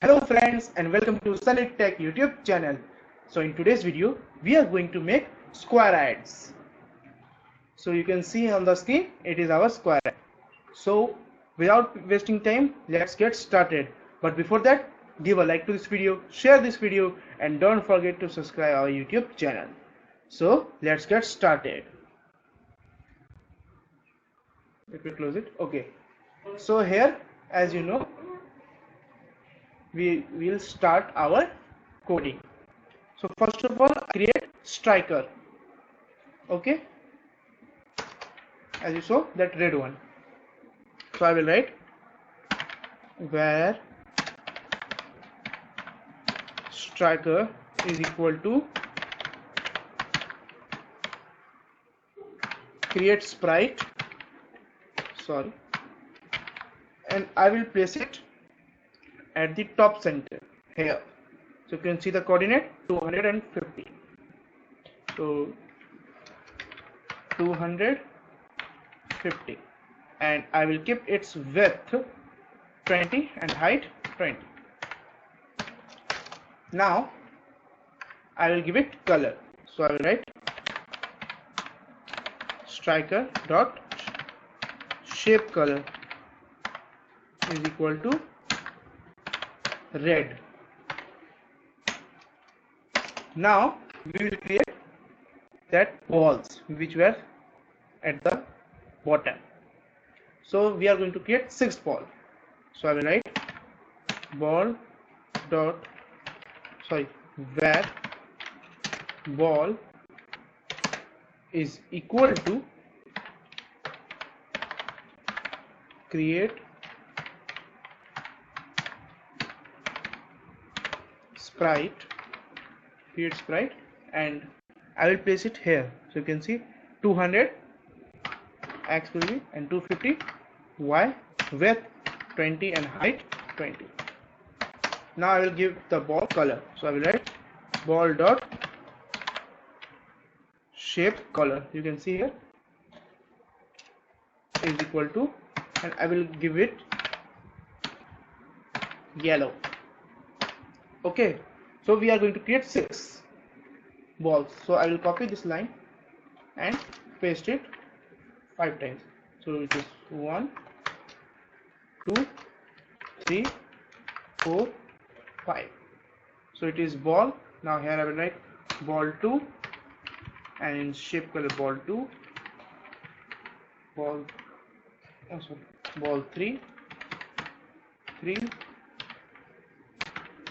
Hello friends and welcome to Solid Tech YouTube channel. So in today's video we are going to make Squariads. So you can see on the screen it is our Squariad. So without wasting time, let's get started. But before that, give a like to this video, share this video and don't forget to subscribe our YouTube channel. So let's get started. Let me close it. Okay. So here, as you know, we will start our coding. So first of all, create striker. Okay, as you saw, that red one. So I will write where striker is equal to create sprite, and I will place it at the top center here. So you can see the coordinate 250. So 250, and I will keep its width 20 and height 20. Now I will give it color. So I will write striker dot shape color is equal to red. Now we will create that balls which were at the bottom. So we are going to create 6 ball. So I will write ball dot where ball is equal to create sprite, and I will place it here. So you can see 200 x will be and 250 y, width 20 and height 20. Now I will give the ball color. So I will write ball dot shape color. You can see here is equal to, and I will give it yellow. Okay, so we are going to create 6 balls. So I will copy this line and paste it 5 times. So it is 1, 2, 3, 4, 5. So it is ball. Now here I will write ball 2, and in shape color ball 2, ball 3,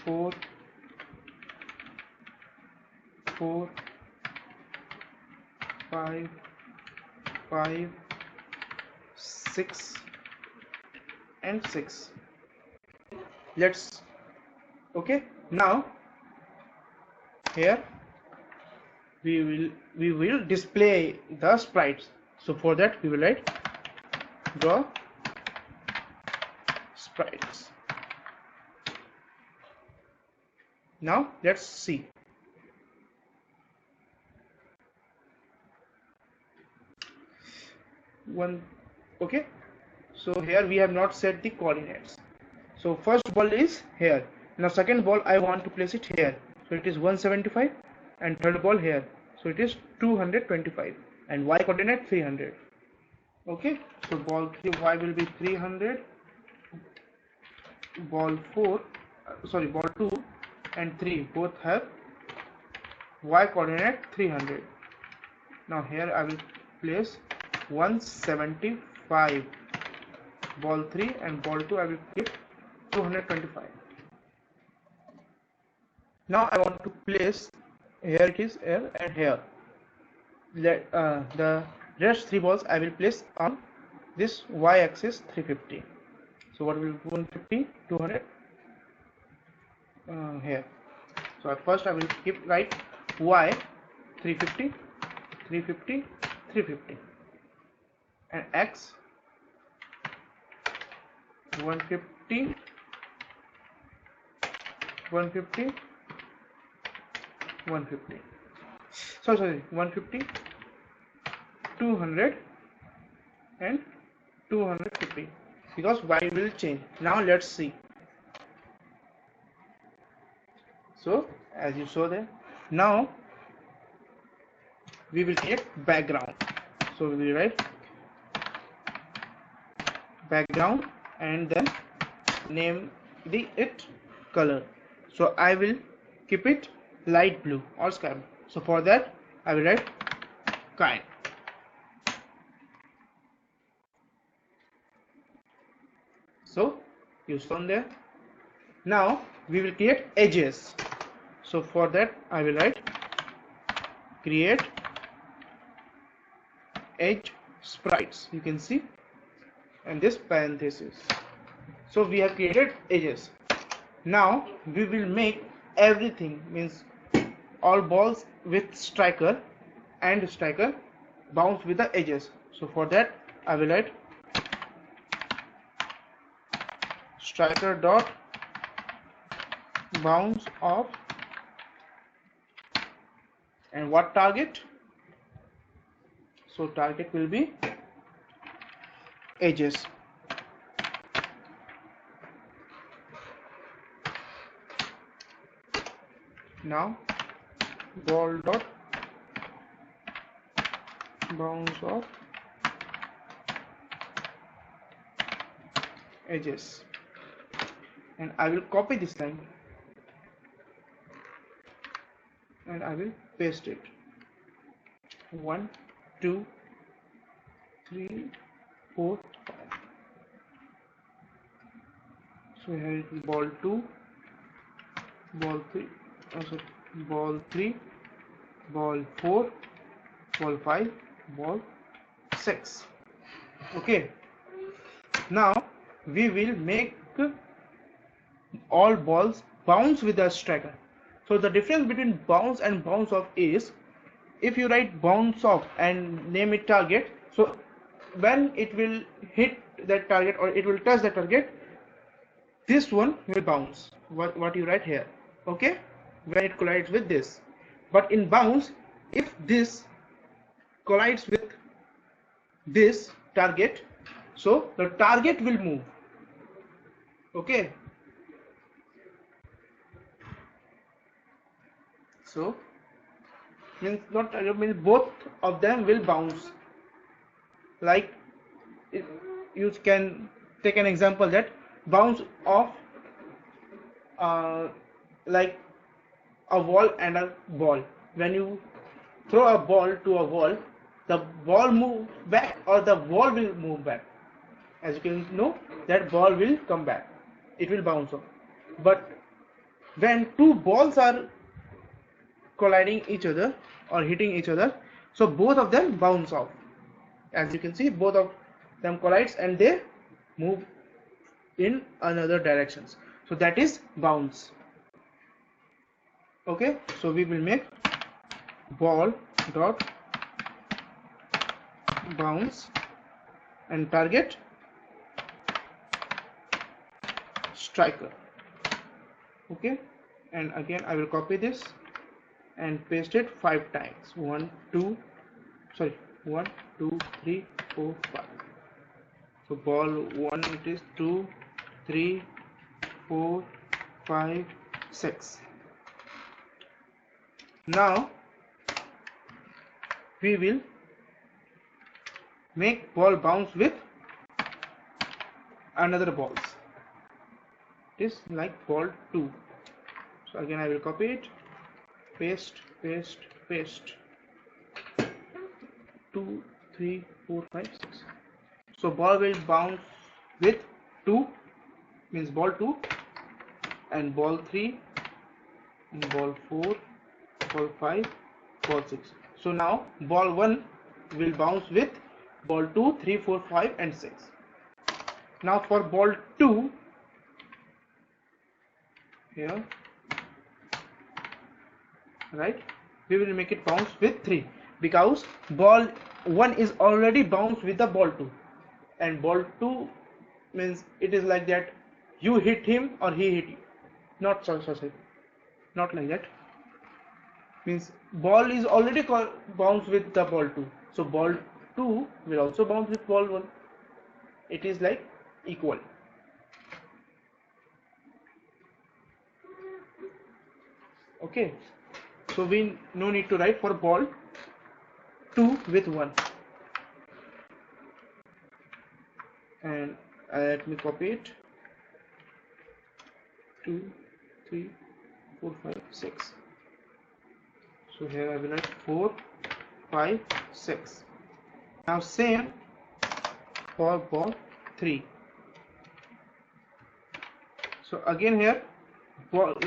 4, 5, 6 and 6. Let's okay. Now here we will display the sprites. So for that we will write draw sprites. Now let's see. Okay, so here we have not set the coordinates. So first ball is here. Now second ball I want to place it here. So it is 175, and third ball here. So it is 225, and y coordinate 300. Okay, so ball 3 y will be 300. Ball 2 and 3 both have y coordinate 300. Now here I will place 175. Ball 3 and ball 2 I will keep 225. Now I want to place, here it is here and here. The rest 3 balls I will place on this y axis 350. So what will be 150, 200 here. So at first I will keep right y 350, 350, 350, and x 150, 150, 150. 150, 200 and 250, because y will change. Now let's see. So as you saw there, now we will create background. So we will write background and then name it color. So I will keep it light blue or sky blue. So for that I will write kind. So you saw there. Now we will create edges. So for that I will write create edge sprites. You can see, and this parenthesis. So we have created edges. Now we will make everything, means all balls with striker and striker bounce with the edges. So for that I will write striker dot bounce off, and what target? So target will be edges. Now ball dot bounce off edges, and I will copy this line and I will paste it. 1 2 3 4 5. So here it is ball 2, ball 3, also ball 3, ball 4, ball 5, ball 6. Okay, now we will make all balls bounce with the striker. So the difference between bounce and bounce off is, if you write bounce off and name it target, so when it will hit that target or it will touch the target, this one will bounce, what you write here, okay, when it collides with this. But in bounce, if this collides with this target, so the target will move. Okay, so means not target, means both of them will bounce. Like you can take an example that bounce off like a wall and a ball. When you throw a ball to a wall, the ball move back or the wall will move back. As you can know, that ball will come back, it will bounce off. But when two balls are colliding each other or hitting each other, so both of them bounce off. As you can see, both of them collides and they move in another directions. So that is bounce. Okay, so we will make ball dot bounce and target striker. Okay, and again I will copy this and paste it 5 times. 1 2 3 4 5. So ball 1 it is 2 3 4 5 6. Now we will make ball bounce with another balls. It is like ball 2. So again I will copy it, paste 2 3 4 5 6. So ball will bounce with 2, means ball 2, and ball 3, and ball 4, ball 5, ball 6. So now ball 1 will bounce with ball 2, 3, 4, 5 and 6. Now for ball 2, here, right, we will make it bounce with 3, because ball 1 is already bounced with the ball 2, and ball 2 means it is like that you hit him or he hit you, not not like that. Means ball is already bounced with the ball 2, so ball 2 will also bounce with ball 1. It is like equal. Okay, so we no need to write for ball 2 with 1. And let me copy it. 2, 3, 4, 5, 6. So here I will write 4, 5, 6. Now same for ball 3. So again here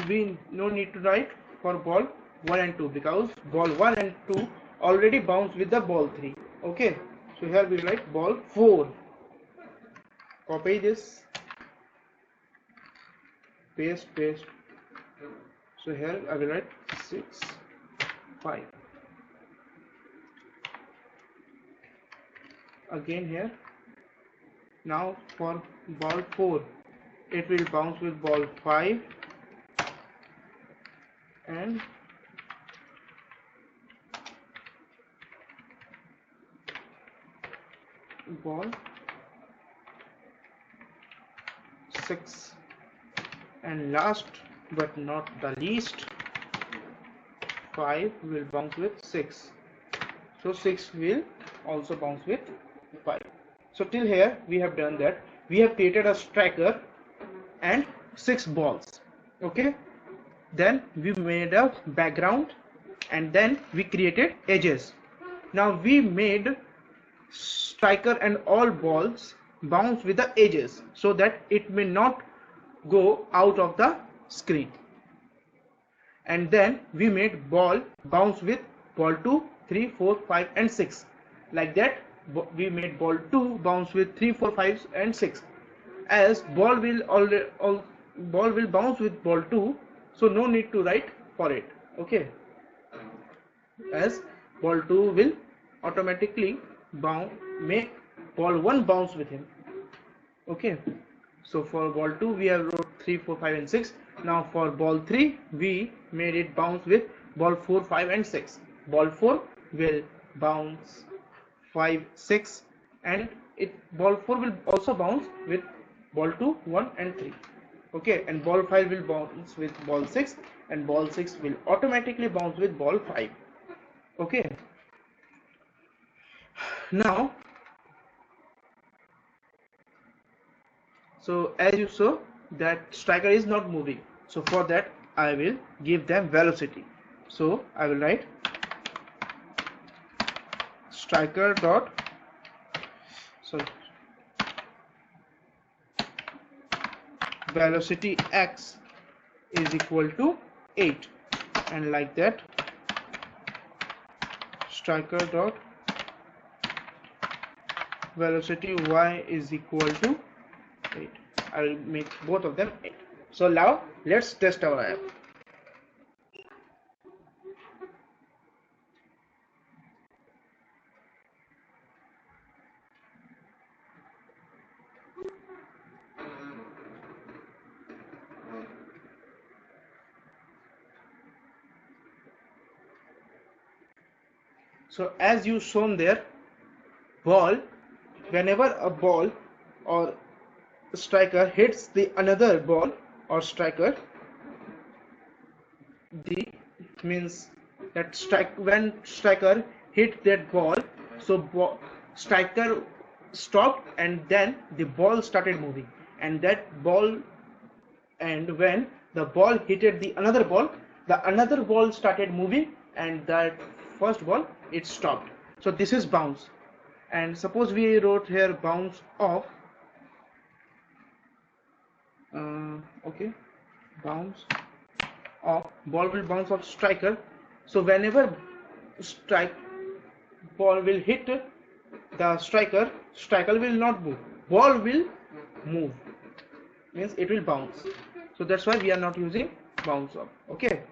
we no need to write for ball 1 and 2 because ball 1 and 2 already bounce with the ball 3. Okay, so here we write ball 4. Copy this, paste. So here I will write 6, 5. Again here. Now for ball 4, it will bounce with ball 5 and ball 6, and last but not the least 5 will bounce with 6. So 6 will also bounce with 5. So till here we have done that. We have created a striker and 6 balls. Okay, then we made a background and then we created edges. Now we made striker and all balls bounce with the edges so that it may not go out of the screen. And then we made ball bounce with ball 2, 3, 4, 5 and 6. Like that we made ball 2 bounce with 3, 4, 5 and 6. As ball will bounce with ball 2, so no need to write for it. Okay, as ball 2 will automatically make ball 1 bounce with him. Okay, so for ball 2 we have wrote 3, 4, 5 and 6. Now for ball 3 we made it bounce with ball 4, 5 and 6. Ball 4 will bounce 5, 6 and ball 4 will also bounce with ball 2, 1 and 3. Okay, and ball 5 will bounce with ball 6 and ball 6 will automatically bounce with ball 5. Okay, now so as you saw that striker is not moving, so for that I will give them velocity. So I will write striker dot velocity x is equal to 8, and like that striker dot velocity y is equal to 8. I will make both of them 8. So now let's test our app. So as you shown there, whenever a ball or striker hits the another ball or striker, means that when striker hit that ball, so striker stopped and then the ball started moving, and when the ball hit the another ball started moving, and that first ball it stopped. So this is bounce. And suppose we wrote here bounce of bounce of ball will bounce of striker. So whenever ball will hit the striker will not move, ball will move, means it will bounce. So that's why we are not using bounce of. Okay,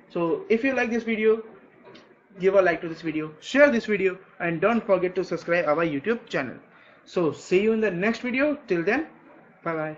so if you like this video, give a like to this video, share this video, and don't forget to subscribe our YouTube channel. So see you in the next video. Till then, bye bye.